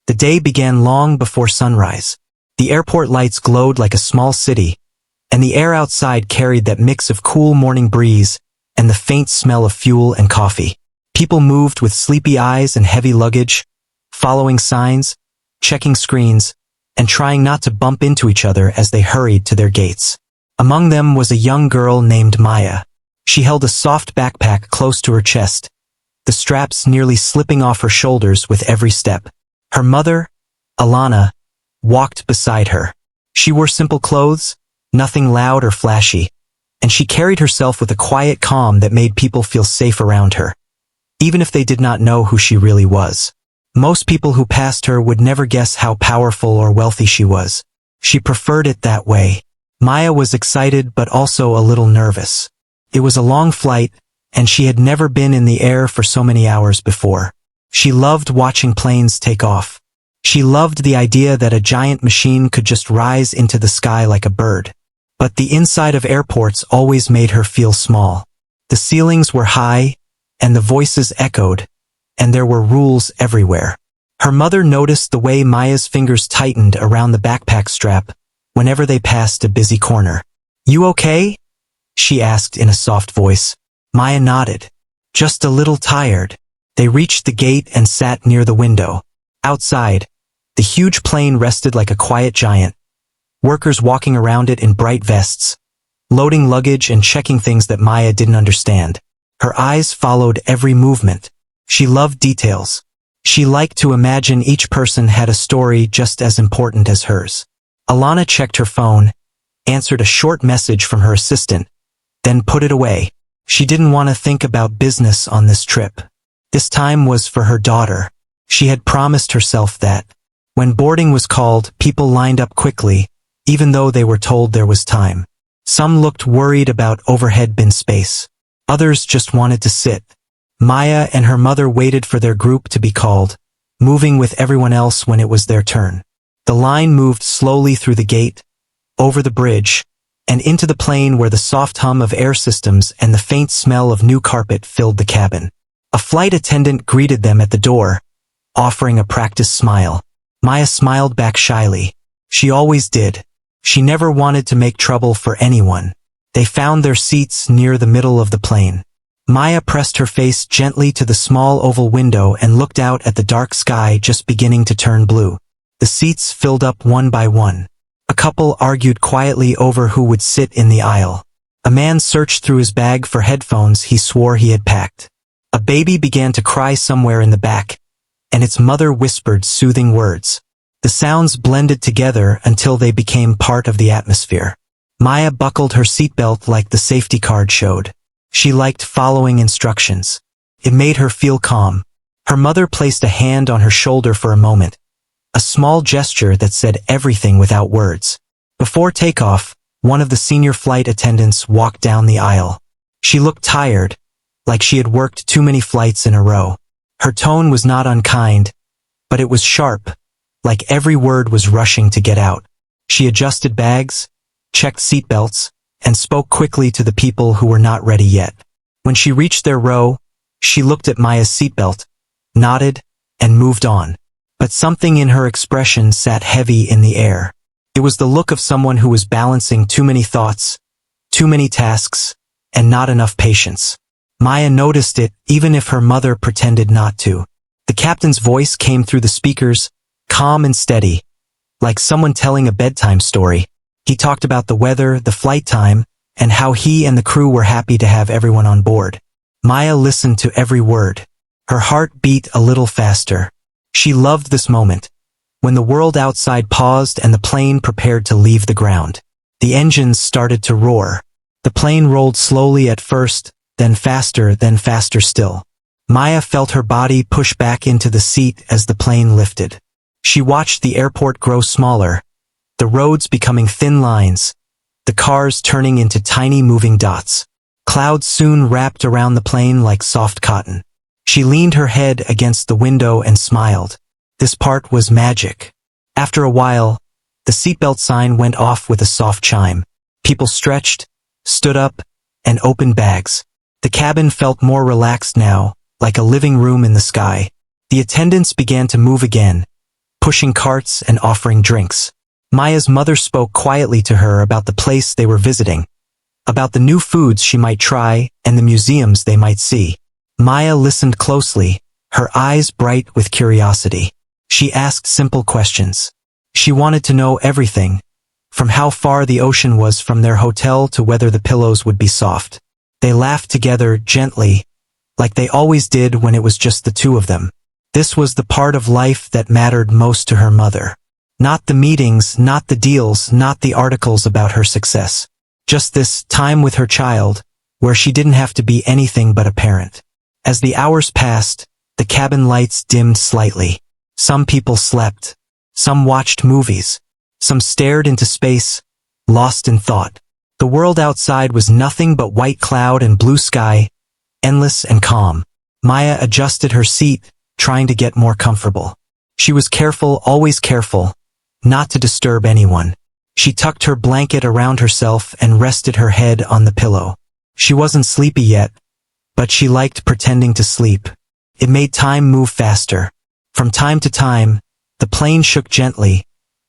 The day began long before sunrise. The airport lights glowed like a small city, and the air outside carried that mix of cool morning breeze and the faint smell of fuel and coffee. People moved with sleepy eyes and heavy luggage, following signs, checking screens, and trying not to bump into each other as they hurried to their gates. Among them was a young girl named Maya. She held a soft backpack close to her chest, the straps nearly slipping off her shoulders with every step. Her mother, Alana, walked beside her. She wore simple clothes, nothing loud or flashy, and she carried herself with a quiet calm that made people feel safe around her, even if they did not know who she really was. Most people who passed her would never guess how powerful or wealthy she was. She preferred it that way. Maya was excited but also a little nervous. It was a long flight, and she had never been in the air for so many hours before. She loved watching planes take off. She loved the idea that a giant machine could just rise into the sky like a bird. But the inside of airports always made her feel small. The ceilings were high, and the voices echoed, and there were rules everywhere. Her mother noticed the way Maya's fingers tightened around the backpack strap whenever they passed a busy corner. "You okay?" she asked in a soft voice. Maya nodded. "Just a little tired." They reached the gate and sat near the window. Outside, the huge plane rested like a quiet giant, workers walking around it in bright vests, loading luggage and checking things that Maya didn't understand. Her eyes followed every movement. She loved details. She liked to imagine each person had a story just as important as hers. Alana checked her phone, answered a short message from her assistant, then put it away. She didn't want to think about business on this trip. This time was for her daughter. She had promised herself that. When boarding was called, people lined up quickly, even though they were told there was time. Some looked worried about overhead bin space. Others just wanted to sit. Maya and her mother waited for their group to be called, moving with everyone else when it was their turn. The line moved slowly through the gate, over the bridge, and into the plane where the soft hum of air systems and the faint smell of new carpet filled the cabin. A flight attendant greeted them at the door, offering a practice smile. Maya smiled back shyly. She always did. She never wanted to make trouble for anyone. They found their seats near the middle of the plane. Maya pressed her face gently to the small oval window and looked out at the dark sky just beginning to turn blue. The seats filled up one by one. A couple argued quietly over who would sit in the aisle. A man searched through his bag for headphones he swore he had packed. A baby began to cry somewhere in the back, and its mother whispered soothing words. The sounds blended together until they became part of the atmosphere. Maya buckled her seatbelt like the safety card showed. She liked following instructions. It made her feel calm. Her mother placed a hand on her shoulder for a moment, a small gesture that said everything without words. Before takeoff, one of the senior flight attendants walked down the aisle. She looked tired, like she had worked too many flights in a row. Her tone was not unkind, but it was sharp, like every word was rushing to get out. She adjusted bags, checked seatbelts, and spoke quickly to the people who were not ready yet. When she reached their row, she looked at Maya's seatbelt, nodded, and moved on. But something in her expression sat heavy in the air. It was the look of someone who was balancing too many thoughts, too many tasks, and not enough patience. Maya noticed it, even if her mother pretended not to. The captain's voice came through the speakers, calm and steady, like someone telling a bedtime story. He talked about the weather, the flight time, and how he and the crew were happy to have everyone on board. Maya listened to every word. Her heart beat a little faster. She loved this moment, when the world outside paused and the plane prepared to leave the ground. The engines started to roar. The plane rolled slowly at first, then faster still. Maya felt her body push back into the seat as the plane lifted. She watched the airport grow smaller, the roads becoming thin lines, the cars turning into tiny moving dots. Clouds soon wrapped around the plane like soft cotton. She leaned her head against the window and smiled. This part was magic. After a while, the seatbelt sign went off with a soft chime. People stretched, stood up, and opened bags. The cabin felt more relaxed now, like a living room in the sky. The attendants began to move again, pushing carts and offering drinks. Maya's mother spoke quietly to her about the place they were visiting, about the new foods she might try and the museums they might see. Maya listened closely, her eyes bright with curiosity. She asked simple questions. She wanted to know everything, from how far the ocean was from their hotel to whether the pillows would be soft. They laughed together gently, like they always did when it was just the two of them. This was the part of life that mattered most to her mother. Not the meetings, not the deals, not the articles about her success. Just this time with her child, where she didn't have to be anything but a parent. As the hours passed, the cabin lights dimmed slightly. Some people slept. Some watched movies. Some stared into space, lost in thought. The world outside was nothing but white cloud and blue sky, endless and calm. Maya adjusted her seat, trying to get more comfortable. She was careful, always careful, not to disturb anyone. She tucked her blanket around herself and rested her head on the pillow. She wasn't sleepy yet, but she liked pretending to sleep. It made time move faster. From time to time, the plane shook gently,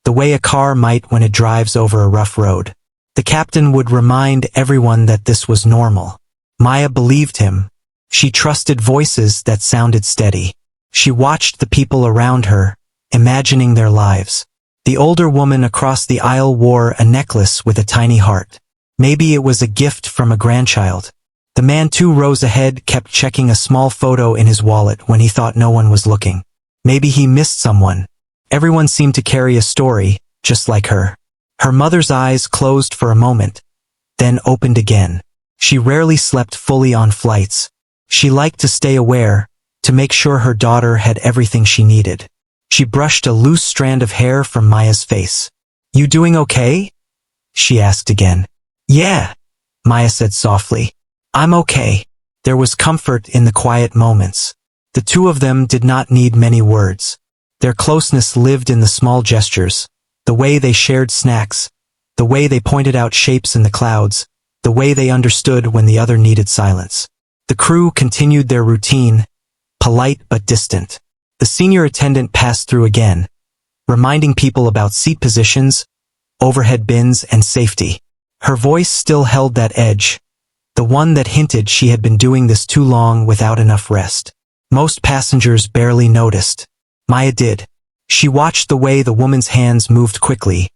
the way a car might when it drives over a rough road. The captain would remind everyone that this was normal. Maya believed him. She trusted voices that sounded steady. She watched the people around her, imagining their lives. The older woman across the aisle wore a necklace with a tiny heart. Maybe it was a gift from a grandchild. The man 2 rows ahead kept checking a small photo in his wallet when he thought no one was looking. Maybe he missed someone. Everyone seemed to carry a story, just like her. Her mother's eyes closed for a moment, then opened again. She rarely slept fully on flights. She liked to stay aware, to make sure her daughter had everything she needed. She brushed a loose strand of hair from Maya's face. "You doing okay?" she asked again. "Yeah," Maya said softly. "I'm okay." There was comfort in the quiet moments. The two of them did not need many words. Their closeness lived in the small gestures, the way they shared snacks, the way they pointed out shapes in the clouds, the way they understood when the other needed silence. The crew continued their routine, polite but distant. The senior attendant passed through again, reminding people about seat positions, overhead bins, and safety. Her voice still held that edge, the one that hinted she had been doing this too long without enough rest. Most passengers barely noticed. Maya did. She watched the way the woman's hands moved quickly,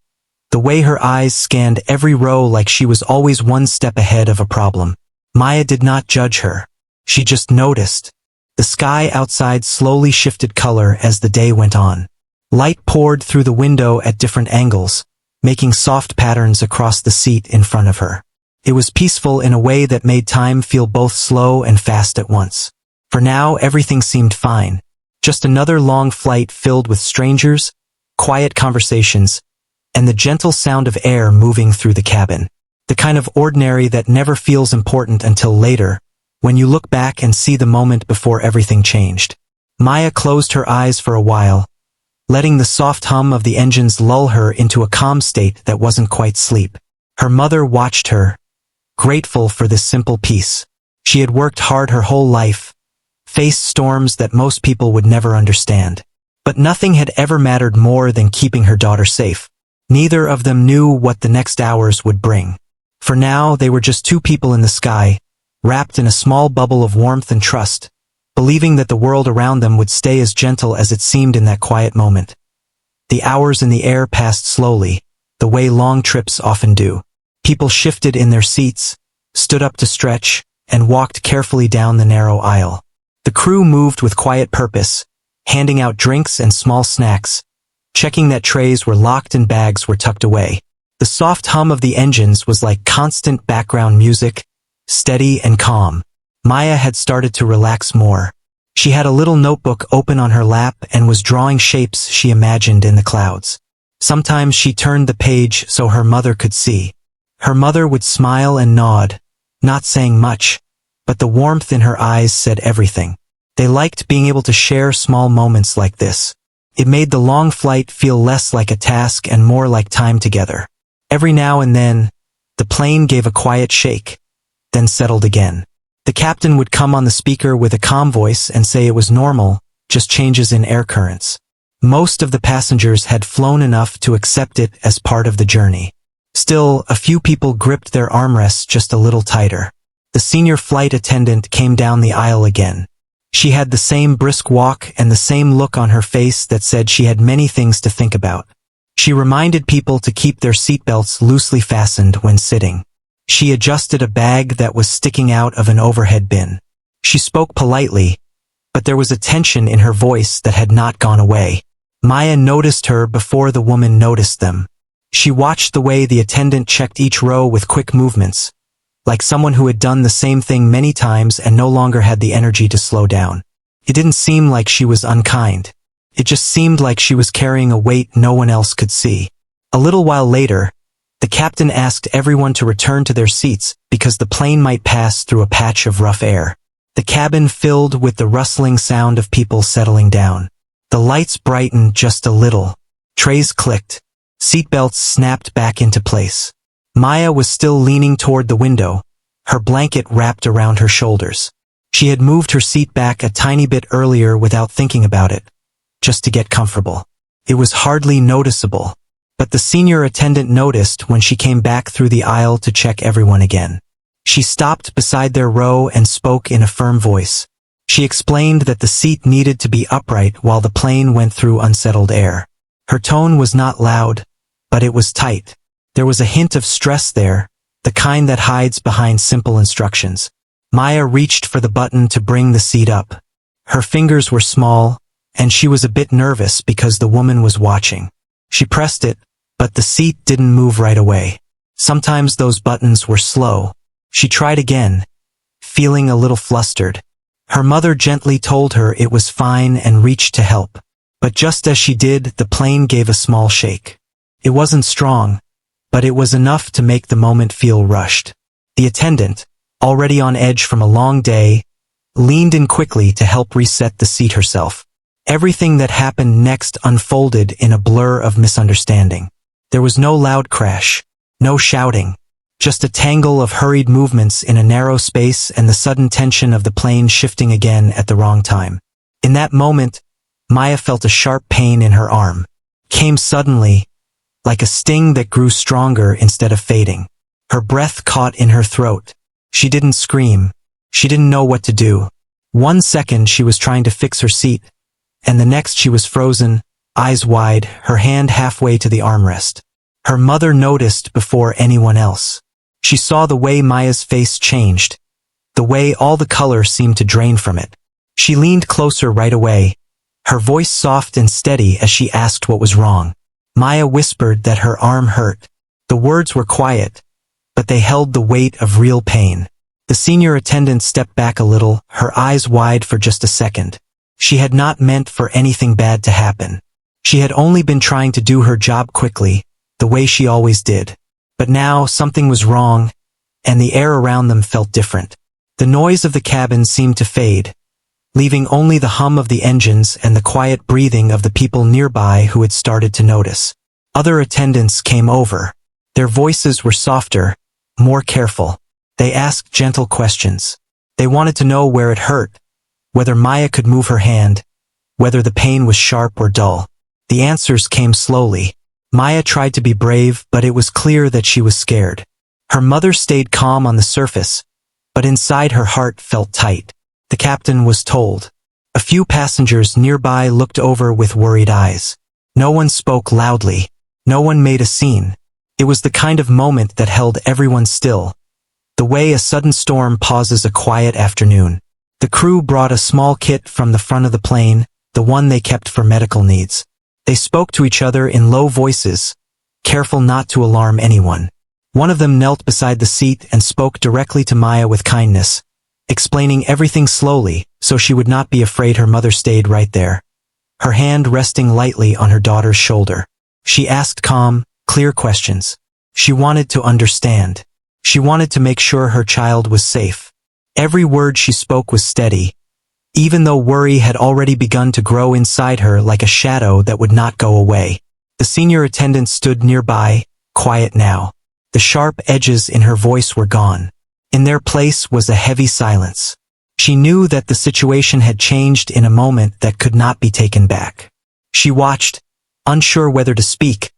the way her eyes scanned every row like she was always one step ahead of a problem. Maya did not judge her. She just noticed. The sky outside slowly shifted color as the day went on. Light poured through the window at different angles, making soft patterns across the seat in front of her. It was peaceful in a way that made time feel both slow and fast at once. For now, everything seemed fine. Just another long flight filled with strangers, quiet conversations, and the gentle sound of air moving through the cabin. The kind of ordinary that never feels important until later, when you look back and see the moment before everything changed. Maya closed her eyes for a while, letting the soft hum of the engines lull her into a calm state that wasn't quite sleep. Her mother watched her, grateful for this simple peace. She had worked hard her whole life, faced storms that most people would never understand. But nothing had ever mattered more than keeping her daughter safe. Neither of them knew what the next hours would bring. For now, they were just two people in the sky, wrapped in a small bubble of warmth and trust, believing that the world around them would stay as gentle as it seemed in that quiet moment. The hours in the air passed slowly, the way long trips often do. People shifted in their seats, stood up to stretch, and walked carefully down the narrow aisle. The crew moved with quiet purpose, handing out drinks and small snacks, checking that trays were locked and bags were tucked away. The soft hum of the engines was like constant background music, steady and calm. Maya had started to relax more. She had a little notebook open on her lap and was drawing shapes she imagined in the clouds. Sometimes she turned the page so her mother could see. Her mother would smile and nod, not saying much, but the warmth in her eyes said everything. They liked being able to share small moments like this. It made the long flight feel less like a task and more like time together. Every now and then, the plane gave a quiet shake, then settled again. The captain would come on the speaker with a calm voice and say it was normal, just changes in air currents. Most of the passengers had flown enough to accept it as part of the journey. Still, a few people gripped their armrests just a little tighter. The senior flight attendant came down the aisle again. She had the same brisk walk and the same look on her face that said she had many things to think about. She reminded people to keep their seatbelts loosely fastened when sitting. She adjusted a bag that was sticking out of an overhead bin. She spoke politely, but there was a tension in her voice that had not gone away. Maya noticed her before the woman noticed them. She watched the way the attendant checked each row with quick movements, like someone who had done the same thing many times and no longer had the energy to slow down. It didn't seem like she was unkind. It just seemed like she was carrying a weight no one else could see. A little while later, the captain asked everyone to return to their seats because the plane might pass through a patch of rough air. The cabin filled with the rustling sound of people settling down. The lights brightened just a little. Trays clicked. Seatbelts snapped back into place. Maya was still leaning toward the window, her blanket wrapped around her shoulders. She had moved her seat back a tiny bit earlier without thinking about it, just to get comfortable. It was hardly noticeable, but the senior attendant noticed when she came back through the aisle to check everyone again. She stopped beside their row and spoke in a firm voice. She explained that the seat needed to be upright while the plane went through unsettled air. Her tone was not loud, but it was tight. There was a hint of stress there, the kind that hides behind simple instructions. Maya reached for the button to bring the seat up. Her fingers were small, and she was a bit nervous because the woman was watching. She pressed it, but the seat didn't move right away. Sometimes those buttons were slow. She tried again, feeling a little flustered. Her mother gently told her it was fine and reached to help. But just as she did, the plane gave a small shake. It wasn't strong, but it was enough to make the moment feel rushed. The attendant, already on edge from a long day, leaned in quickly to help reset the seat herself. Everything that happened next unfolded in a blur of misunderstanding. There was no loud crash, no shouting, just a tangle of hurried movements in a narrow space and the sudden tension of the plane shifting again at the wrong time. In that moment, Maya felt a sharp pain in her arm. Came suddenly, like a sting that grew stronger instead of fading. Her breath caught in her throat. She didn't scream. She didn't know what to do. 1 second she was trying to fix her seat, and the next she was frozen, eyes wide, her hand halfway to the armrest. Her mother noticed before anyone else. She saw the way Maya's face changed, the way all the color seemed to drain from it. She leaned closer right away, her voice soft and steady as she asked what was wrong. Maya whispered that her arm hurt. The words were quiet, but they held the weight of real pain. The senior attendant stepped back a little, her eyes wide for just a second. She had not meant for anything bad to happen. She had only been trying to do her job quickly, the way she always did. But now something was wrong, and the air around them felt different. The noise of the cabin seemed to fade, leaving only the hum of the engines and the quiet breathing of the people nearby who had started to notice. Other attendants came over. Their voices were softer, more careful. They asked gentle questions. They wanted to know where it hurt, whether Maya could move her hand, whether the pain was sharp or dull. The answers came slowly. Maya tried to be brave, but it was clear that she was scared. Her mother stayed calm on the surface, but inside her heart felt tight. The captain was told. A few passengers nearby looked over with worried eyes. No one spoke loudly. No one made a scene. It was the kind of moment that held everyone still, the way a sudden storm pauses a quiet afternoon. The crew brought a small kit from the front of the plane, the one they kept for medical needs. They spoke to each other in low voices, careful not to alarm anyone. One of them knelt beside the seat and spoke directly to Maya with kindness, explaining everything slowly so she would not be afraid. Her mother stayed right there, her hand resting lightly on her daughter's shoulder. She asked calm, clear questions. She wanted to understand. She wanted to make sure her child was safe. Every word she spoke was steady, even though worry had already begun to grow inside her like a shadow that would not go away. The senior attendant stood nearby, quiet now. The sharp edges in her voice were gone. In their place was a heavy silence. She knew that the situation had changed in a moment that could not be taken back. She watched, unsure whether to speak,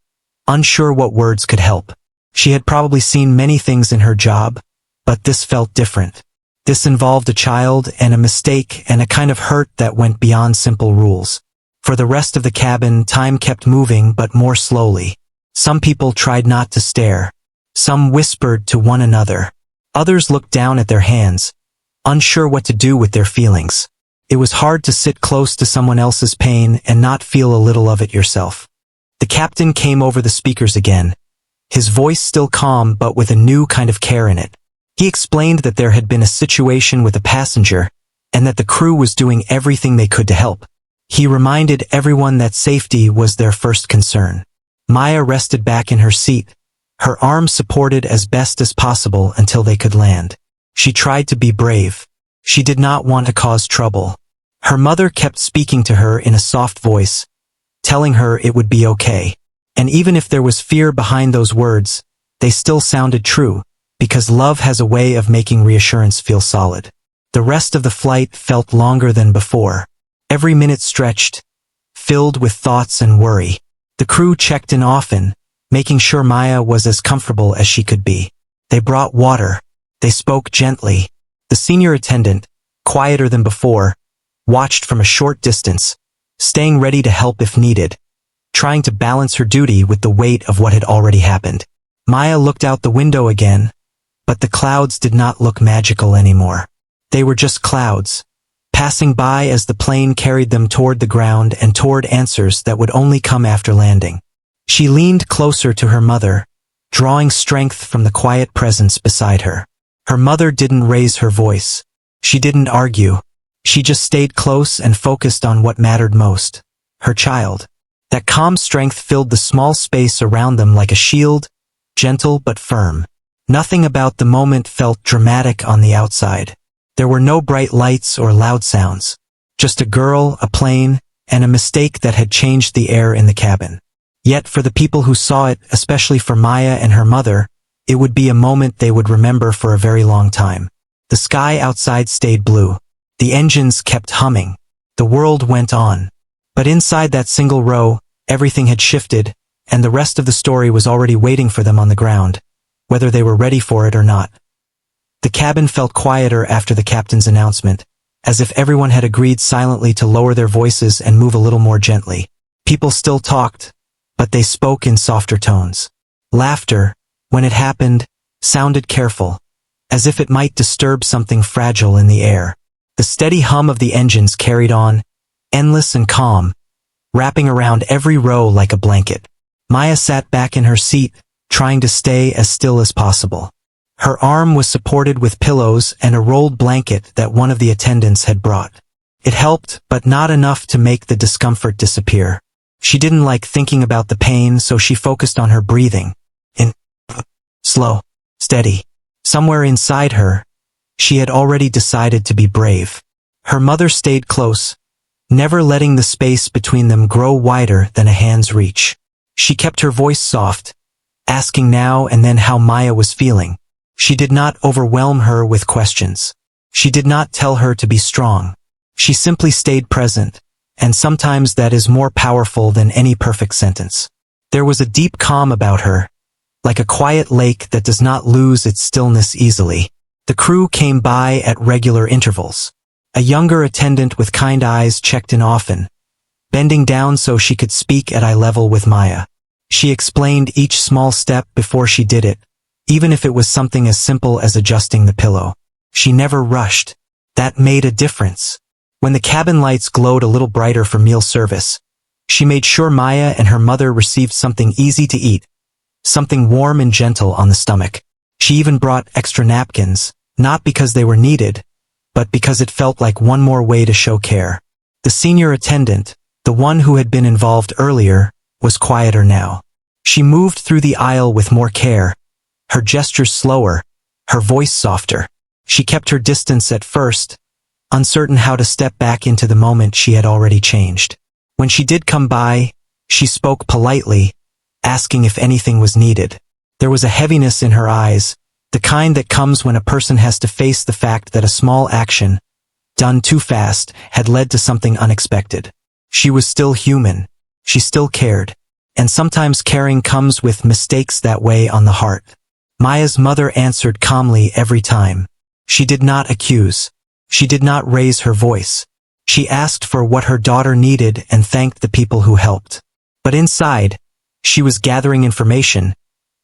unsure what words could help. She had probably seen many things in her job, but this felt different. This involved a child and a mistake and a kind of hurt that went beyond simple rules. For the rest of the cabin, time kept moving but more slowly. Some people tried not to stare. Some whispered to one another. Others looked down at their hands, unsure what to do with their feelings. It was hard to sit close to someone else's pain and not feel a little of it yourself. The captain came over the speakers again, his voice still calm but with a new kind of care in it. He explained that there had been a situation with a passenger and that the crew was doing everything they could to help. He reminded everyone that safety was their first concern. Maya rested back in her seat, her arms supported as best as possible until they could land. She tried to be brave. She did not want to cause trouble. Her mother kept speaking to her in a soft voice, telling her it would be okay. And even if there was fear behind those words, they still sounded true, because love has a way of making reassurance feel solid. The rest of the flight felt longer than before. Every minute stretched, filled with thoughts and worry. The crew checked in often, making sure Maya was as comfortable as she could be. They brought water. They spoke gently. The senior attendant, quieter than before, watched from a short distance, staying ready to help if needed, trying to balance her duty with the weight of what had already happened. Maya looked out the window again, but the clouds did not look magical anymore. They were just clouds, passing by as the plane carried them toward the ground and toward answers that would only come after landing. She leaned closer to her mother, drawing strength from the quiet presence beside her. Her mother didn't raise her voice. She didn't argue. She just stayed close and focused on what mattered most. Her child. That calm strength filled the small space around them like a shield, gentle but firm. Nothing about the moment felt dramatic on the outside. There were no bright lights or loud sounds. Just a girl, a plane, and a mistake that had changed the air in the cabin. Yet for the people who saw it, especially for Maya and her mother, it would be a moment they would remember for a very long time. The sky outside stayed blue. The engines kept humming. The world went on. But inside that single row, everything had shifted, and the rest of the story was already waiting for them on the ground, whether they were ready for it or not. The cabin felt quieter after the captain's announcement, as if everyone had agreed silently to lower their voices and move a little more gently. People still talked, but they spoke in softer tones. Laughter, when it happened, sounded careful, as if it might disturb something fragile in the air. The steady hum of the engines carried on, endless and calm, wrapping around every row like a blanket. Maya sat back in her seat, trying to stay as still as possible. Her arm was supported with pillows and a rolled blanket that one of the attendants had brought. It helped, but not enough to make the discomfort disappear. She didn't like thinking about the pain, so she focused on her breathing. Slow, steady. Somewhere inside her, she had already decided to be brave. Her mother stayed close, never letting the space between them grow wider than a hand's reach. She kept her voice soft, asking now and then how Maya was feeling. She did not overwhelm her with questions. She did not tell her to be strong. She simply stayed present, and sometimes that is more powerful than any perfect sentence. There was a deep calm about her, like a quiet lake that does not lose its stillness easily. The crew came by at regular intervals. A younger attendant with kind eyes checked in often, bending down so she could speak at eye level with Maya. She explained each small step before she did it, even if it was something as simple as adjusting the pillow. She never rushed. That made a difference. When the cabin lights glowed a little brighter for meal service, she made sure Maya and her mother received something easy to eat, something warm and gentle on the stomach. She even brought extra napkins, not because they were needed, but because it felt like one more way to show care. The senior attendant, the one who had been involved earlier, was quieter now. She moved through the aisle with more care, her gestures slower, her voice softer. She kept her distance at first, uncertain how to step back into the moment she had already changed. When she did come by, she spoke politely, asking if anything was needed. There was a heaviness in her eyes, the kind that comes when a person has to face the fact that a small action, done too fast, had led to something unexpected. She was still human. She still cared. And sometimes caring comes with mistakes that weigh on the heart. Maya's mother answered calmly every time. She did not accuse. She did not raise her voice. She asked for what her daughter needed and thanked the people who helped. But inside, she was gathering information,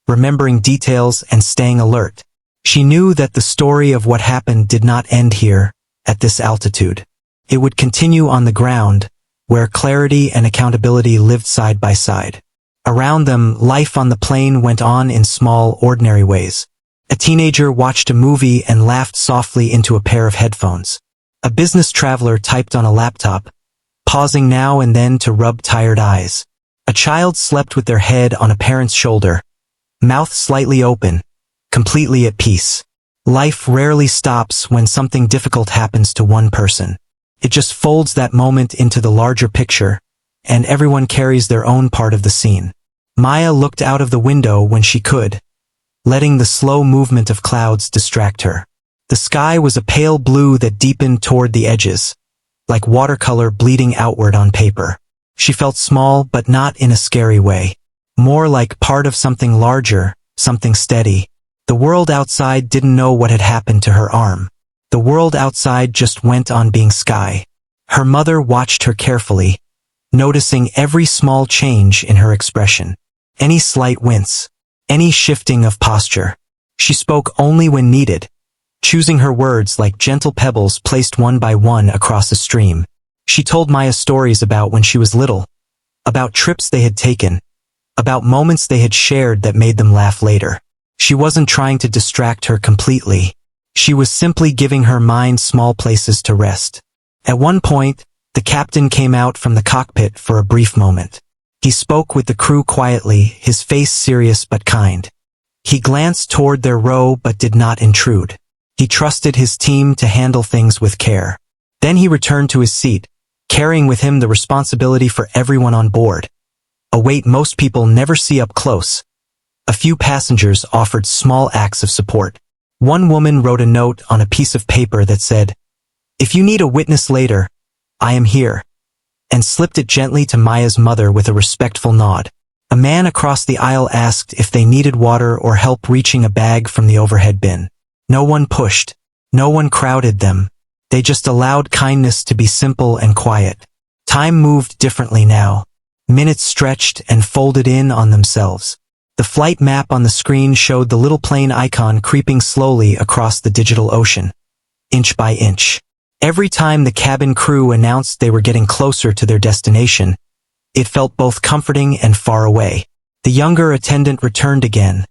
remembering details and staying alert. She knew that the story of what happened did not end here, at this altitude. It would continue on the ground, where clarity and accountability lived side by side. Around them, life on the plane went on in small, ordinary ways. A teenager watched a movie and laughed softly into a pair of headphones. A business traveler typed on a laptop, pausing now and then to rub tired eyes. A child slept with their head on a parent's shoulder, mouth slightly open, completely at peace. Life rarely stops when something difficult happens to one person. It just folds that moment into the larger picture, and everyone carries their own part of the scene. Maya looked out of the window when she could, letting the slow movement of clouds distract her. The sky was a pale blue that deepened toward the edges, like watercolor bleeding outward on paper. She felt small, but not in a scary way. More like part of something larger, something steady. The world outside didn't know what had happened to her arm. The world outside just went on being sky. Her mother watched her carefully, noticing every small change in her expression. Any slight wince, any shifting of posture. She spoke only when needed, choosing her words like gentle pebbles placed one by one across a stream. She told Maya stories about when she was little, about trips they had taken, about moments they had shared that made them laugh later. She wasn't trying to distract her completely. She was simply giving her mind small places to rest. At one point, the captain came out from the cockpit for a brief moment. He spoke with the crew quietly, his face serious but kind. He glanced toward their row but did not intrude. He trusted his team to handle things with care. Then he returned to his seat, carrying with him the responsibility for everyone on board. A weight most people never see up close. A few passengers offered small acts of support. One woman wrote a note on a piece of paper that said, "If you need a witness later, I am here," and slipped it gently to Maya's mother with a respectful nod. A man across the aisle asked if they needed water or help reaching a bag from the overhead bin. No one pushed. No one crowded them. They just allowed kindness to be simple and quiet. Time moved differently now. Minutes stretched and folded in on themselves. The flight map on the screen showed the little plane icon creeping slowly across the digital ocean, inch by inch. Every time the cabin crew announced they were getting closer to their destination, it felt both comforting and far away. The younger attendant returned again,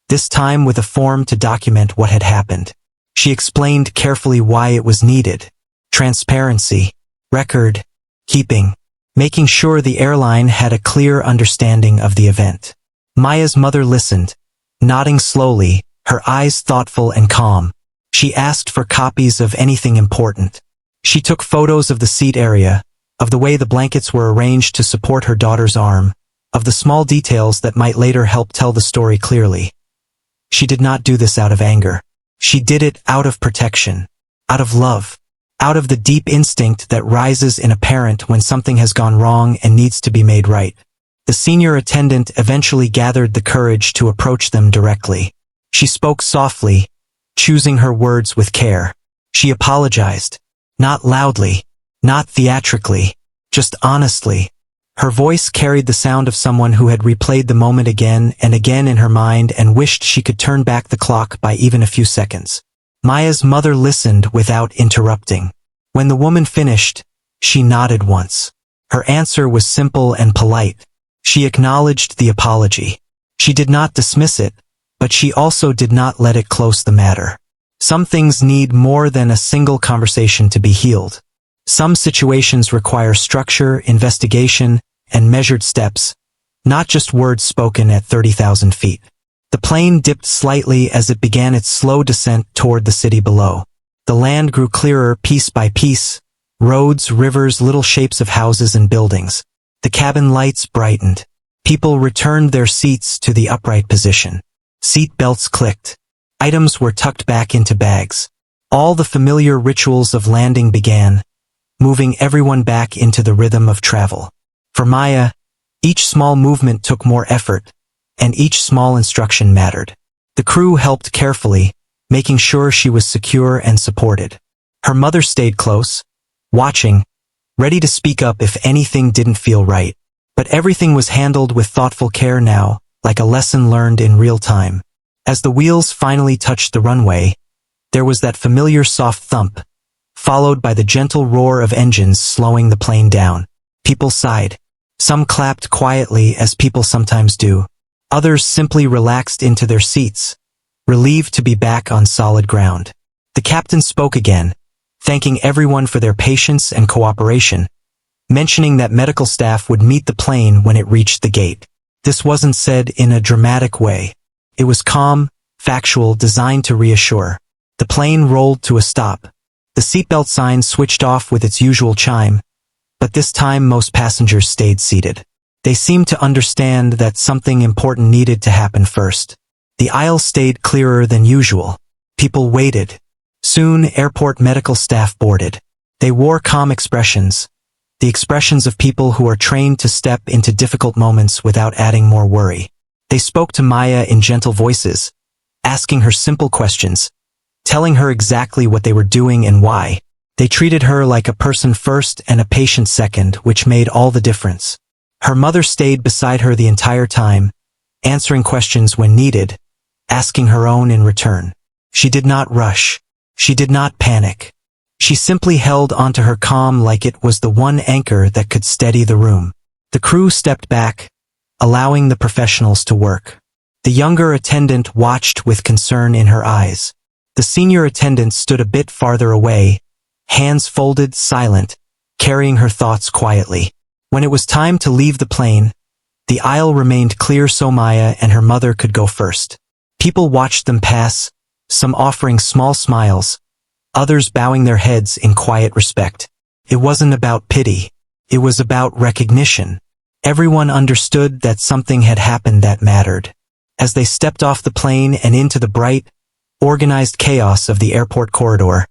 this time with a form to document what had happened. She explained carefully why it was needed. Transparency, record keeping, making sure the airline had a clear understanding of the event. Maya's mother listened, nodding slowly, her eyes thoughtful and calm. She asked for copies of anything important. She took photos of the seat area, of the way the blankets were arranged to support her daughter's arm, of the small details that might later help tell the story clearly. She did not do this out of anger. She did it out of protection, out of love, out of the deep instinct that rises in a parent when something has gone wrong and needs to be made right. The senior attendant eventually gathered the courage to approach them directly. She spoke softly, choosing her words with care. She apologized, not loudly, not theatrically, just honestly. Her voice carried the sound of someone who had replayed the moment again and again in her mind and wished she could turn back the clock by even a few seconds. Maya's mother listened without interrupting. When the woman finished, she nodded once. Her answer was simple and polite. She acknowledged the apology. She did not dismiss it, but she also did not let it close the matter. Some things need more than a single conversation to be healed. Some situations require structure, investigation, and measured steps, not just words spoken at 30,000 feet. The plane dipped slightly as it began its slow descent toward the city below. The land grew clearer piece by piece, roads, rivers, little shapes of houses and buildings. The cabin lights brightened. People returned their seats to the upright position. Seat belts clicked. Items were tucked back into bags. All the familiar rituals of landing began, moving everyone back into the rhythm of travel. For Maya, Each small movement took more effort, and each small instruction mattered. The crew helped carefully, making sure she was secure and supported. Her mother stayed close, watching, ready to speak up if anything didn't feel right. But everything was handled with thoughtful care now, like a lesson learned in real time. As the wheels finally touched the runway, there was that familiar soft thump, followed by the gentle roar of engines slowing the plane down. People sighed. Some clapped quietly, as people sometimes do. Others simply relaxed into their seats, relieved to be back on solid ground. The captain spoke again, thanking everyone for their patience and cooperation, mentioning that medical staff would meet the plane when it reached the gate. This wasn't said in a dramatic way. It was calm, factual, designed to reassure. The plane rolled to a stop. The seatbelt sign switched off with its usual chime, but this time most passengers stayed seated. They seemed to understand that something important needed to happen first. The aisle stayed clearer than usual. People waited. Soon, airport medical staff boarded. They wore calm expressions, the expressions of people who are trained to step into difficult moments without adding more worry. They spoke to Maya in gentle voices, asking her simple questions, telling her exactly what they were doing and why. They treated her like a person first and a patient second, which made all the difference. Her mother stayed beside her the entire time, answering questions when needed, asking her own in return. She did not rush. She did not panic. She simply held onto her calm like it was the one anchor that could steady the room. The crew stepped back, allowing the professionals to work. The younger attendant watched with concern in her eyes. The senior attendant stood a bit farther away, hands folded, silent, carrying her thoughts quietly. When it was time to leave the plane, the aisle remained clear so Maya and her mother could go first. People watched them pass, some offering small smiles, others bowing their heads in quiet respect. It wasn't about pity. It was about recognition. Everyone understood that something had happened that mattered. As they stepped off the plane and into the bright, organized chaos of the airport corridor,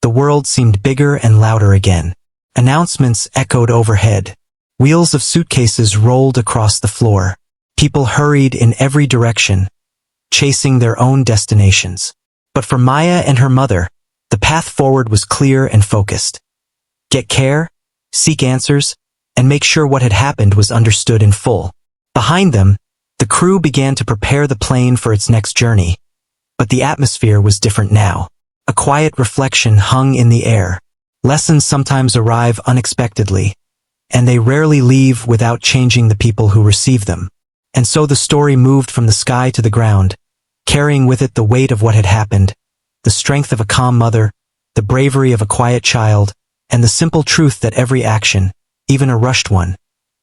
the world seemed bigger and louder again. Announcements echoed overhead. Wheels of suitcases rolled across the floor. People hurried in every direction, chasing their own destinations. But for Maya and her mother, the path forward was clear and focused. Get care, seek answers, and make sure what had happened was understood in full. Behind them, the crew began to prepare the plane for its next journey. But the atmosphere was different now. A quiet reflection hung in the air. Lessons sometimes arrive unexpectedly, and they rarely leave without changing the people who receive them. And so the story moved from the sky to the ground, carrying with it the weight of what had happened, the strength of a calm mother, the bravery of a quiet child, and the simple truth that every action, even a rushed one,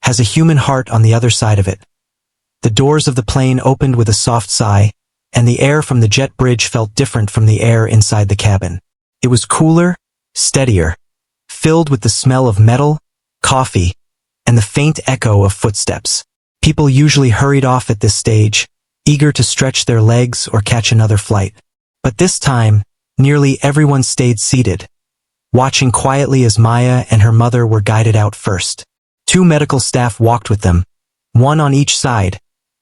has a human heart on the other side of it. The doors of the plane opened with a soft sigh, and the air from the jet bridge felt different from the air inside the cabin. It was cooler, steadier, filled with the smell of metal, coffee, and the faint echo of footsteps. People usually hurried off at this stage, eager to stretch their legs or catch another flight. But this time, nearly everyone stayed seated, watching quietly as Maya and her mother were guided out first. 2 medical staff walked with them, one on each side,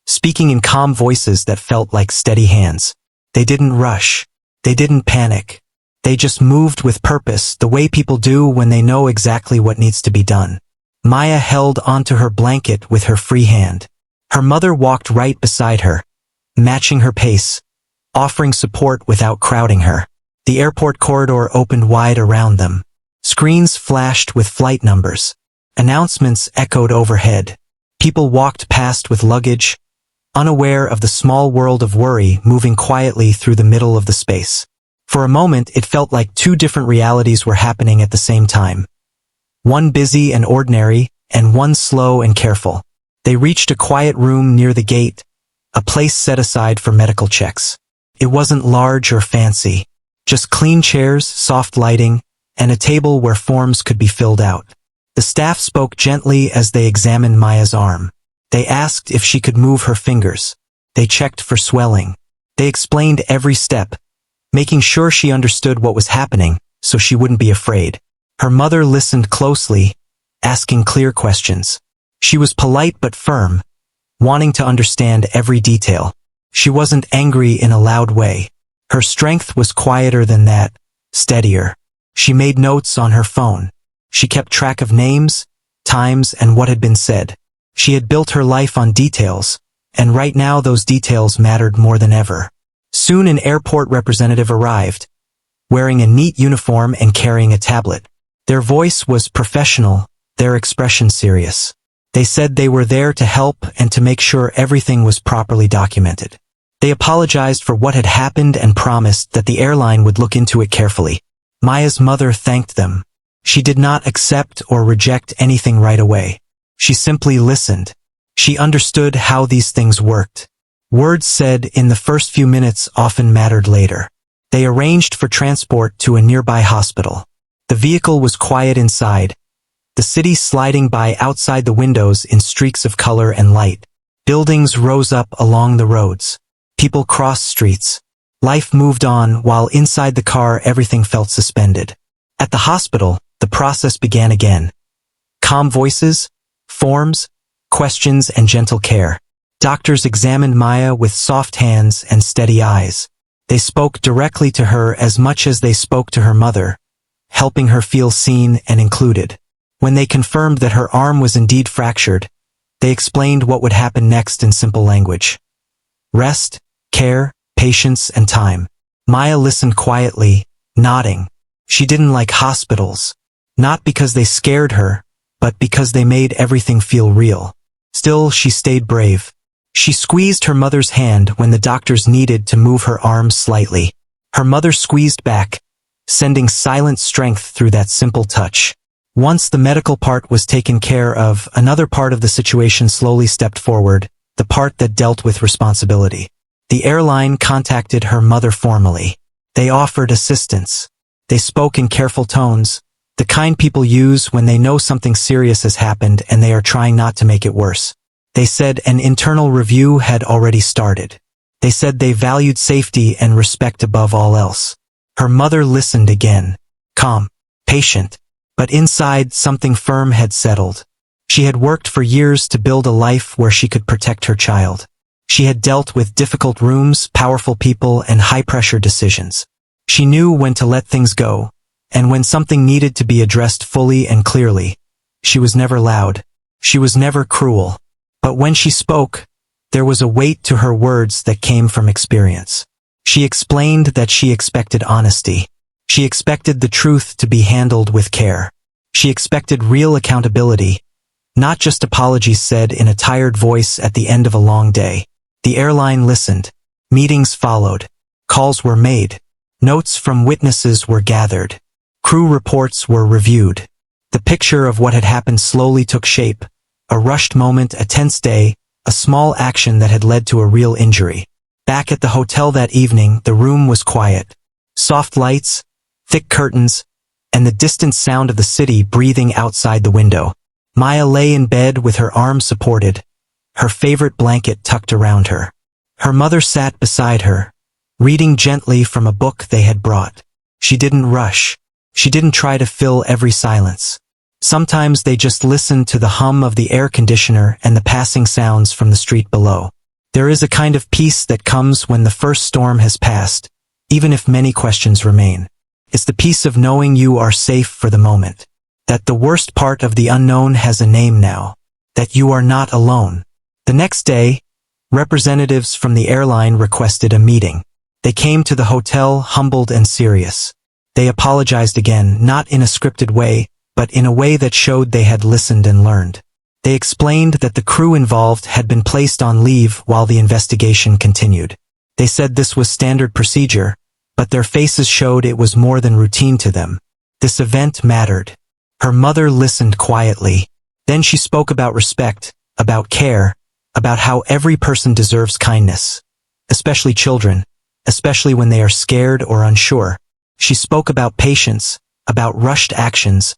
speaking in calm voices that felt like steady hands. They didn't rush. They didn't panic. They just moved with purpose, the way people do when they know exactly what needs to be done. Maya held onto her blanket with her free hand. Her mother walked right beside her, matching her pace, offering support without crowding her. The airport corridor opened wide around them. Screens flashed with flight numbers. Announcements echoed overhead. People walked past with luggage, unaware of the small world of worry moving quietly through the middle of the space. For a moment, it felt like 2 different realities were happening at the same time. One busy and ordinary, and one slow and careful. They reached a quiet room near the gate, a place set aside for medical checks. It wasn't large or fancy, just clean chairs, soft lighting, and a table where forms could be filled out. The staff spoke gently as they examined Maya's arm. They asked if she could move her fingers. They checked for swelling. They explained every step, making sure she understood what was happening so she wouldn't be afraid. Her mother listened closely, asking clear questions. She was polite but firm, wanting to understand every detail. She wasn't angry in a loud way. Her strength was quieter than that, steadier. She made notes on her phone. She kept track of names, times, and what had been said. She had built her life on details, and right now those details mattered more than ever. Soon an airport representative arrived, wearing a neat uniform and carrying a tablet. Their voice was professional, their expression serious. They said they were there to help and to make sure everything was properly documented. They apologized for what had happened and promised that the airline would look into it carefully. Maya's mother thanked them. She did not accept or reject anything right away. She simply listened. She understood how these things worked. Words said in the first few minutes often mattered later. They arranged for transport to a nearby hospital. The vehicle was quiet inside, the city sliding by outside the windows in streaks of color and light. Buildings rose up along the roads. People crossed streets. Life moved on while inside the car everything felt suspended. At the hospital, the process began again. Calm voices, forms, questions, and gentle care. Doctors examined Maya with soft hands and steady eyes. They spoke directly to her as much as they spoke to her mother, helping her feel seen and included. When they confirmed that her arm was indeed fractured, they explained what would happen next in simple language. Rest, care, patience, and time. Maya listened quietly, nodding. She didn't like hospitals. Not because they scared her, but because they made everything feel real. Still, she stayed brave. She squeezed her mother's hand when the doctors needed to move her arm slightly. Her mother squeezed back, sending silent strength through that simple touch. Once the medical part was taken care of, another part of the situation slowly stepped forward, the part that dealt with responsibility. The airline contacted her mother formally. They offered assistance. They spoke in careful tones, the kind people use when they know something serious has happened and they are trying not to make it worse. They said an internal review had already started. They said they valued safety and respect above all else. Her mother listened again, calm, patient, but inside something firm had settled. She had worked for years to build a life where she could protect her child. She had dealt with difficult rooms, powerful people, and high-pressure decisions. She knew when to let things go, and when something needed to be addressed fully and clearly. She was never loud. She was never cruel. But when she spoke, there was a weight to her words that came from experience. She explained that she expected honesty. She expected the truth to be handled with care. She expected real accountability, not just apologies said in a tired voice at the end of a long day. The airline listened. Meetings followed. Calls were made. Notes from witnesses were gathered. Crew reports were reviewed. The picture of what had happened slowly took shape. A rushed moment, a tense day, a small action that had led to a real injury. Back at the hotel that evening, the room was quiet. Soft lights, thick curtains, and the distant sound of the city breathing outside the window. Maya lay in bed with her arms supported, her favorite blanket tucked around her. Her mother sat beside her, reading gently from a book they had brought. She didn't rush. She didn't try to fill every silence. Sometimes they just listened to the hum of the air conditioner and the passing sounds from the street below. There is a kind of peace that comes when the first storm has passed, even if many questions remain. It's the peace of knowing you are safe for the moment, that the worst part of the unknown has a name now, that you are not alone. The next day, representatives from the airline requested a meeting. They came to the hotel humbled and serious. They apologized again, not in a scripted way, but in a way that showed they had listened and learned. They explained that the crew involved had been placed on leave while the investigation continued. They said this was standard procedure, but their faces showed it was more than routine to them. This event mattered. Her mother listened quietly. Then she spoke about respect, about care, about how every person deserves kindness, especially children, especially when they are scared or unsure. She spoke about patience, about rushed actions,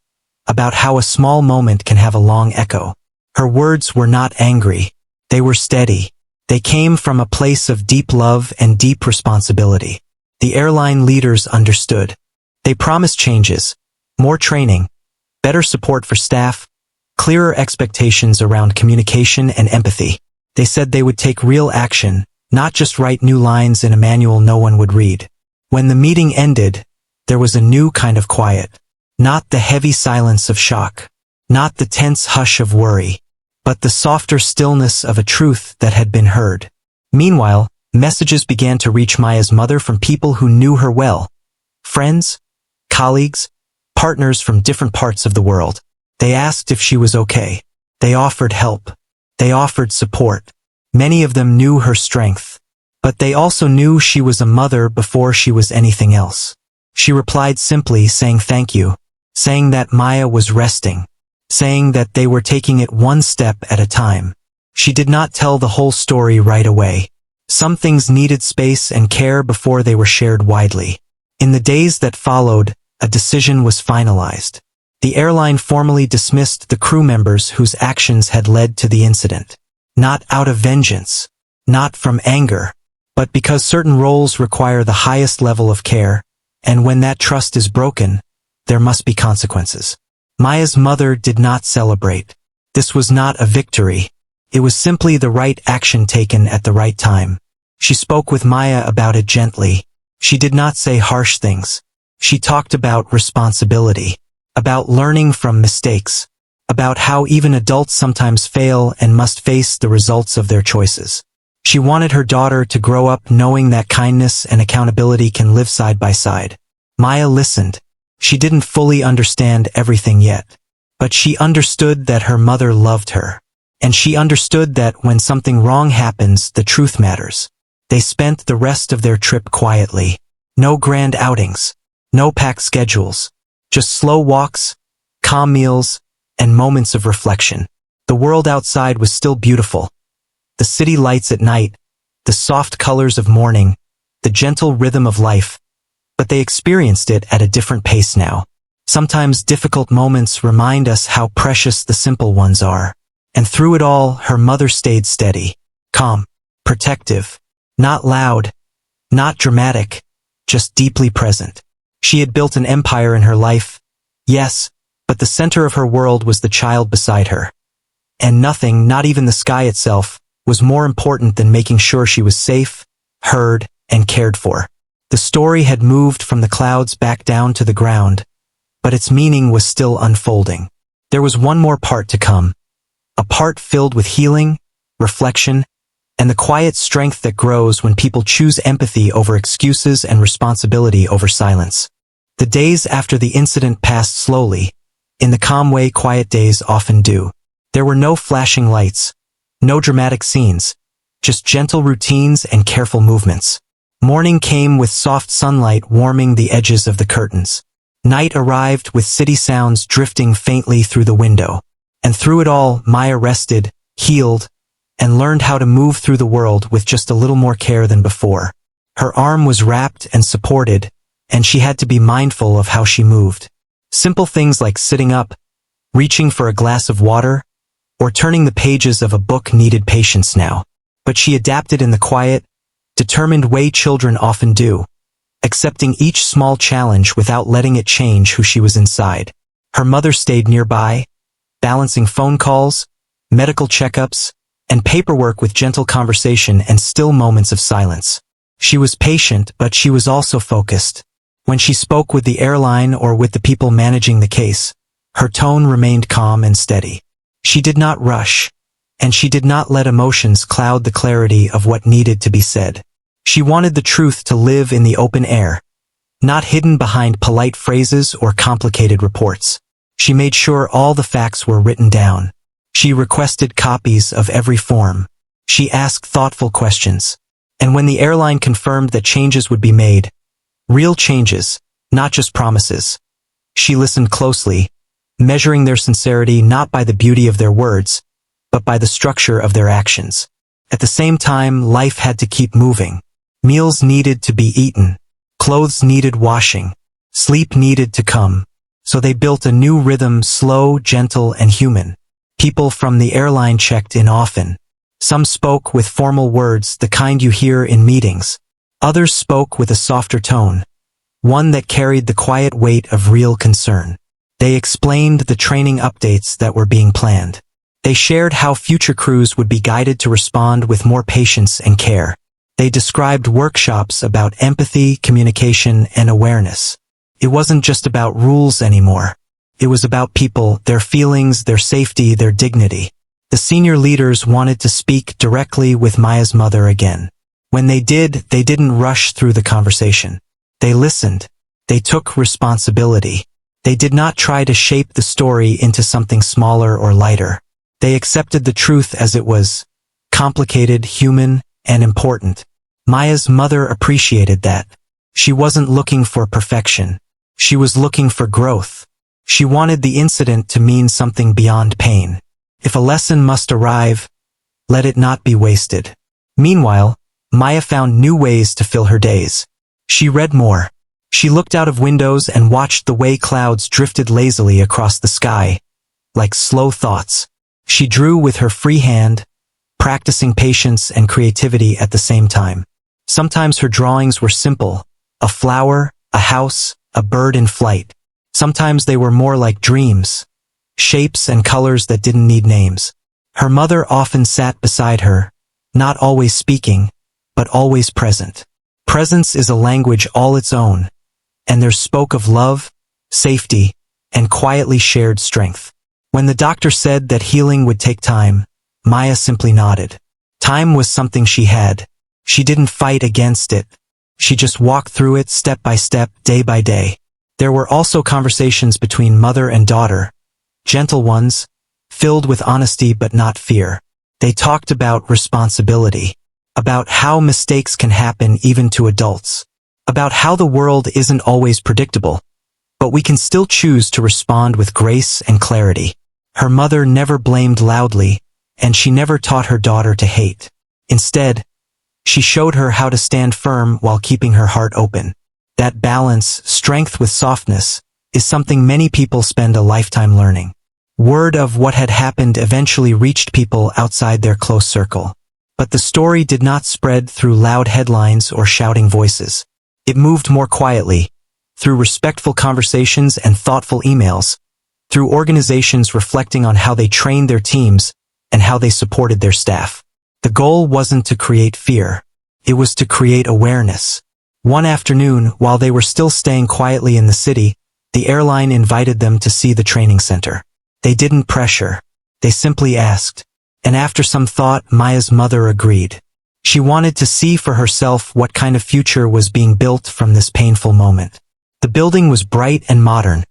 about how a small moment can have a long echo. Her words were not angry. They were steady. They came from a place of deep love and deep responsibility. The airline leaders understood. They promised changes, more training, better support for staff, clearer expectations around communication and empathy. They said they would take real action, not just write new lines in a manual no one would read. When the meeting ended, there was a new kind of quiet. Not the heavy silence of shock. Not the tense hush of worry. But the softer stillness of a truth that had been heard. Meanwhile, messages began to reach Maya's mother from people who knew her well. Friends, colleagues, partners from different parts of the world. They asked if she was okay. They offered help. They offered support. Many of them knew her strength. But they also knew she was a mother before she was anything else. She replied simply, saying thank you, saying that Maya was resting, saying that they were taking it one step at a time. She did not tell the whole story right away. Some things needed space and care before they were shared widely. In the days that followed, a decision was finalized. The airline formally dismissed the crew members whose actions had led to the incident. Not out of vengeance, not from anger, but because certain roles require the highest level of care, and when that trust is broken, there must be consequences. Maya's mother did not celebrate. This was not a victory. It was simply the right action taken at the right time. She spoke with Maya about it gently. She did not say harsh things. She talked about responsibility, about learning from mistakes, about how even adults sometimes fail and must face the results of their choices. She wanted her daughter to grow up knowing that kindness and accountability can live side by side. Maya listened. She didn't fully understand everything yet, but she understood that her mother loved her. And she understood that when something wrong happens, the truth matters. They spent the rest of their trip quietly. No grand outings, no packed schedules, just slow walks, calm meals, and moments of reflection. The world outside was still beautiful. The city lights at night, the soft colors of morning, the gentle rhythm of life. But they experienced it at a different pace now. Sometimes difficult moments remind us how precious the simple ones are. And through it all, her mother stayed steady, calm, protective, not loud, not dramatic, just deeply present. She had built an empire in her life, yes, but the center of her world was the child beside her. And nothing, not even the sky itself, was more important than making sure she was safe, heard, and cared for. The story had moved from the clouds back down to the ground, but its meaning was still unfolding. There was one more part to come, a part filled with healing, reflection, and the quiet strength that grows when people choose empathy over excuses and responsibility over silence. The days after the incident passed slowly, in the calm way quiet days often do. There were no flashing lights, no dramatic scenes, just gentle routines and careful movements. Morning came with soft sunlight warming the edges of the curtains. Night arrived with city sounds drifting faintly through the window. And through it all, Maya rested, healed, and learned how to move through the world with just a little more care than before. Her arm was wrapped and supported, and she had to be mindful of how she moved. Simple things like sitting up, reaching for a glass of water, or turning the pages of a book needed patience now. But she adapted in the quiet, determined way children often do, accepting each small challenge without letting it change who she was inside. Her mother stayed nearby, balancing phone calls, medical checkups, and paperwork with gentle conversation and still moments of silence. She was patient, but she was also focused. When she spoke with the airline or with the people managing the case, her tone remained calm and steady. She did not rush, and she did not let emotions cloud the clarity of what needed to be said. She wanted the truth to live in the open air, not hidden behind polite phrases or complicated reports. She made sure all the facts were written down. She requested copies of every form. She asked thoughtful questions. And when the airline confirmed that changes would be made, real changes, not just promises, she listened closely, measuring their sincerity not by the beauty of their words, but by the structure of their actions. At the same time, life had to keep moving. Meals needed to be eaten. Clothes needed washing. Sleep needed to come. So they built a new rhythm, slow, gentle, and human. People from the airline checked in often. Some spoke with formal words, the kind you hear in meetings. Others spoke with a softer tone, one that carried the quiet weight of real concern. They explained the training updates that were being planned. They shared how future crews would be guided to respond with more patience and care. They described workshops about empathy, communication, and awareness. It wasn't just about rules anymore. It was about people, their feelings, their safety, their dignity. The senior leaders wanted to speak directly with Maya's mother again. When they did, they didn't rush through the conversation. They listened. They took responsibility. They did not try to shape the story into something smaller or lighter. They accepted the truth as it was, complicated, human, and important. Maya's mother appreciated that. She wasn't looking for perfection. She was looking for growth. She wanted the incident to mean something beyond pain. If a lesson must arrive, let it not be wasted. Meanwhile, Maya found new ways to fill her days. She read more. She looked out of windows and watched the way clouds drifted lazily across the sky, like slow thoughts. She drew with her free hand, practicing patience and creativity at the same time. Sometimes her drawings were simple, a flower, a house, a bird in flight. Sometimes they were more like dreams, shapes and colors that didn't need names. Her mother often sat beside her, not always speaking, but always present. Presence is a language all its own, and there spoke of love, safety, and quietly shared strength. When the doctor said that healing would take time, Maya simply nodded. Time was something she had. She didn't fight against it. She just walked through it step by step, day by day. There were also conversations between mother and daughter, gentle ones, filled with honesty but not fear. They talked about responsibility, about how mistakes can happen even to adults, about how the world isn't always predictable, but we can still choose to respond with grace and clarity. Her mother never blamed loudly, and she never taught her daughter to hate. Instead, she showed her how to stand firm while keeping her heart open. That balance, strength with softness, is something many people spend a lifetime learning. Word of what had happened eventually reached people outside their close circle. But the story did not spread through loud headlines or shouting voices. It moved more quietly, through respectful conversations and thoughtful emails, through organizations reflecting on how they trained their teams and how they supported their staff. The goal wasn't to create fear. It was to create awareness. One afternoon, while they were still staying quietly in the city, the airline invited them to see the training center. They didn't pressure. They simply asked. And after some thought, Maya's mother agreed. She wanted to see for herself what kind of future was being built from this painful moment. The building was bright and modern,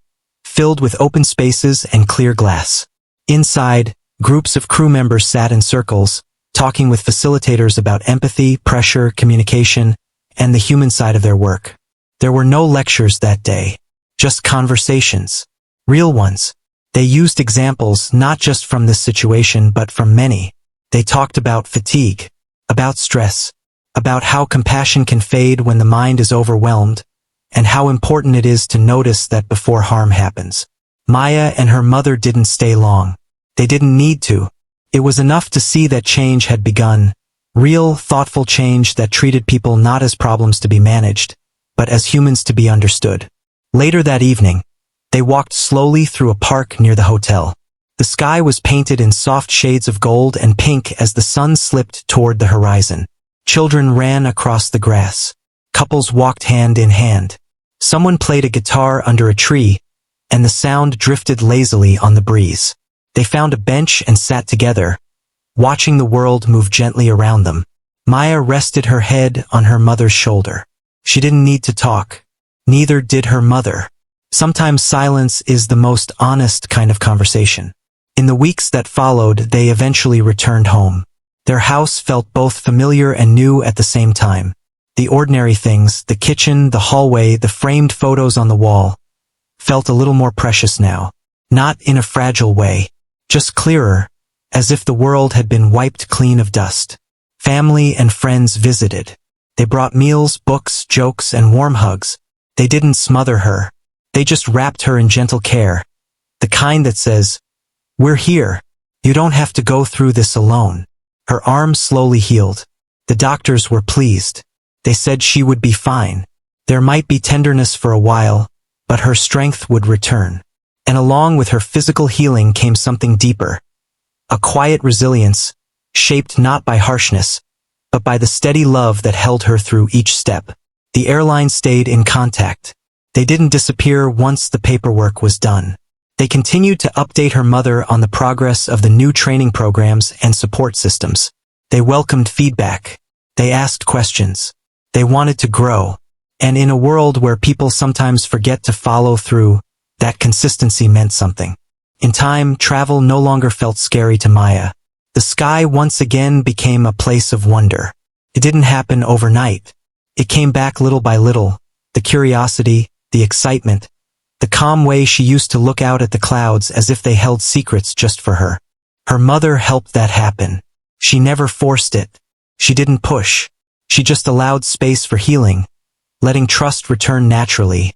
filled with open spaces and clear glass. Inside, groups of crew members sat in circles, talking with facilitators about empathy, pressure, communication, and the human side of their work. There were no lectures that day, just conversations, real ones. They used examples not just from this situation but from many. They talked about fatigue, about stress, about how compassion can fade when the mind is overwhelmed, and how important it is to notice that before harm happens. Maya and her mother didn't stay long. They didn't need to. It was enough to see that change had begun. Real, thoughtful change that treated people not as problems to be managed, but as humans to be understood. Later that evening, they walked slowly through a park near the hotel. The sky was painted in soft shades of gold and pink as the sun slipped toward the horizon. Children ran across the grass. Couples walked hand in hand. Someone played a guitar under a tree, and the sound drifted lazily on the breeze. They found a bench and sat together, watching the world move gently around them. Maya rested her head on her mother's shoulder. She didn't need to talk. Neither did her mother. Sometimes silence is the most honest kind of conversation. In the weeks that followed, they eventually returned home. Their house felt both familiar and new at the same time. The ordinary things, the kitchen, the hallway, the framed photos on the wall, felt a little more precious now. Not in a fragile way, just clearer, as if the world had been wiped clean of dust. Family and friends visited. They brought meals, books, jokes, and warm hugs. They didn't smother her. They just wrapped her in gentle care. The kind that says, "We're here. You don't have to go through this alone." Her arm slowly healed. The doctors were pleased. They said she would be fine. There might be tenderness for a while, but her strength would return. And along with her physical healing came something deeper. A quiet resilience, shaped not by harshness, but by the steady love that held her through each step. The airline stayed in contact. They didn't disappear once the paperwork was done. They continued to update her mother on the progress of the new training programs and support systems. They welcomed feedback. They asked questions. They wanted to grow. And in a world where people sometimes forget to follow through, that consistency meant something. In time, travel no longer felt scary to Maya. The sky once again became a place of wonder. It didn't happen overnight. It came back little by little, the curiosity, the excitement, the calm way she used to look out at the clouds as if they held secrets just for her. Her mother helped that happen. She never forced it. She didn't push. She just allowed space for healing, letting trust return naturally,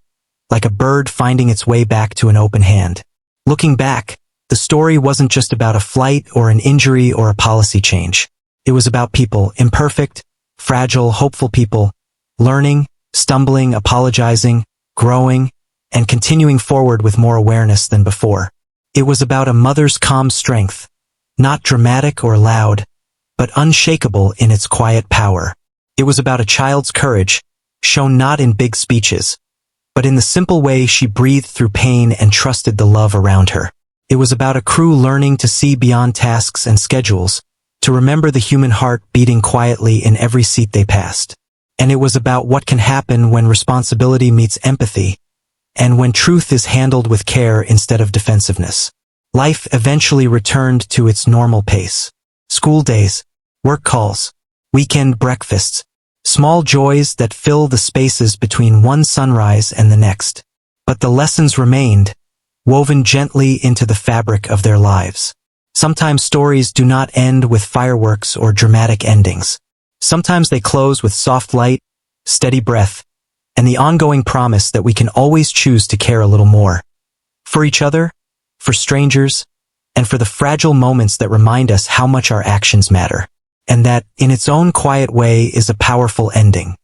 like a bird finding its way back to an open hand. Looking back, the story wasn't just about a flight or an injury or a policy change. It was about people, imperfect, fragile, hopeful people, learning, stumbling, apologizing, growing, and continuing forward with more awareness than before. It was about a mother's calm strength, not dramatic or loud, but unshakable in its quiet power. It was about a child's courage, shown not in big speeches, but in the simple way she breathed through pain and trusted the love around her. It was about a crew learning to see beyond tasks and schedules, to remember the human heart beating quietly in every seat they passed. And it was about what can happen when responsibility meets empathy, and when truth is handled with care instead of defensiveness. Life eventually returned to its normal pace. School days, work calls, weekend breakfasts, small joys that fill the spaces between one sunrise and the next. But the lessons remained, woven gently into the fabric of their lives. Sometimes stories do not end with fireworks or dramatic endings. Sometimes they close with soft light, steady breath, and the ongoing promise that we can always choose to care a little more. For each other, for strangers, and for the fragile moments that remind us how much our actions matter. And that, in its own quiet way, is a powerful ending.